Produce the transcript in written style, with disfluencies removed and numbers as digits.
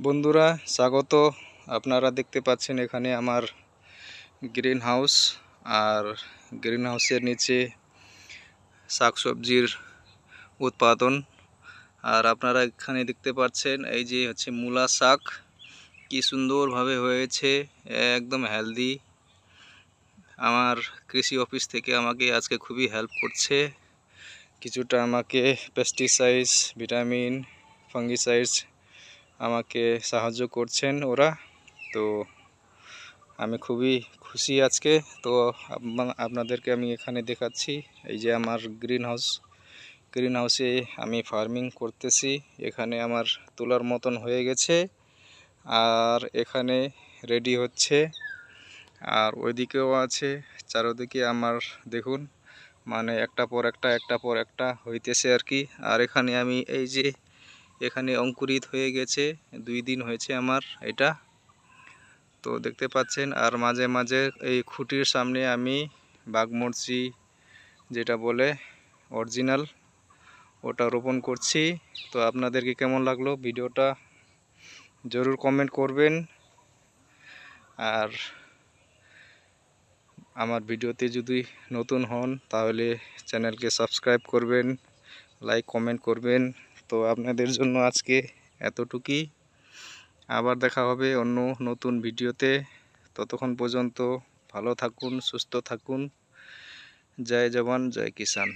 বন্ধুরা স্বাগত। আপনারা দেখতে পাচ্ছেন এখানে আমার গ্রিন হাউস, আর গ্রিন হাউসের নিচে শাকসবজির উৎপাদন। আর আপনারা এখানে দেখতে পাচ্ছেন এই যে হচ্ছে মূলা শাক, কি সুন্দরভাবে হয়েছে, একদম হেলদি। আমার কৃষি অফিস থেকে আমাকে আজকে খুবই হেল্প করছে, কিছুটা আমাকে পেস্টিসাইডস, ভিটামিন, ফাঙ্গিসাইডস আমাকে সাহায্য করছেন ওরা। তো আমি খুবই খুশি আজকে। তো আপনাদেরকে আমি এখানে দেখাচ্ছি এই যে আমার গ্রিন হাউসে আমি ফার্মিং করতেছি। এখানে আমার তোলার মতন হয়ে গেছে, আর এখানে রেডি হচ্ছে, আর ওইদিকেও আছে। চারদিকে আমার দেখুন, মানে একটা পর একটা হইতেছে আর কি। আর এখানে আমি এই যে এখানে অঙ্কুরিত হয়ে গেছে, 2 দিন হয়েছে আমার এটা, তো দেখতে পাচ্ছেন। আর মাঝে মাঝে এই খুঁটির সামনে আমি বাঘমরচি, যেটা বলে অরিজিনাল, ওটা রোপণ করছি। তো আপনাদেরকে কেমন লাগলো ভিডিওটা জরুর কমেন্ট করবেন। আর আমার ভিডিওতে যদি নতুন হন তাহলে চ্যানেলকে সাবস্ক্রাইব করবেন, লাইক কমেন্ট করবেন। তো আপনাদের জন্য আজকে এতটুকুই। আবার দেখা হবে অন্য নতুন ভিডিওতে। ততক্ষণ পর্যন্ত ভালো থাকুন, সুস্থ থাকুন। জয় জওয়ান, জয় কিষান।